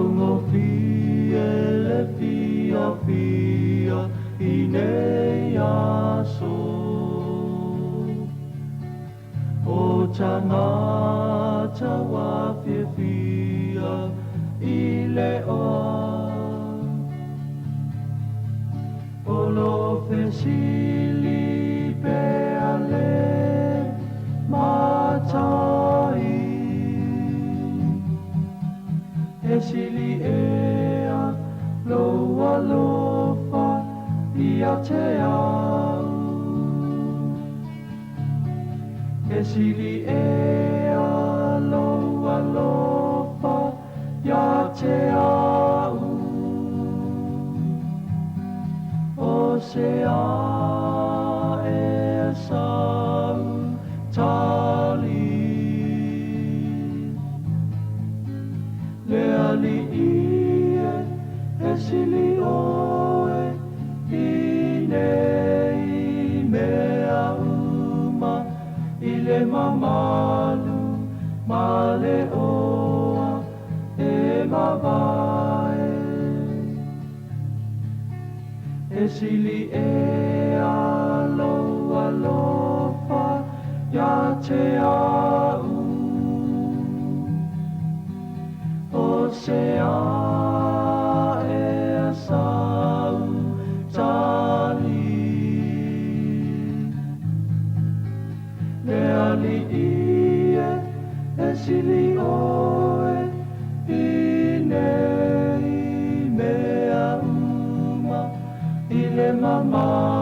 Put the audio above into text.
Longo fia le fia fia I nei aso O tangata wa fia fia I le oa O lo fesili pe ale matai E sili ea loa lofa ia te au E sili ea loa lofa ia te au O se a e sau tali Le ali ie e sili oe I nei mea uma I le mamalu ma le oa e mawae E sili e aloa lofa ia te au O se a e sau tali Le ali ie e sili oe I nei mea uma I le mama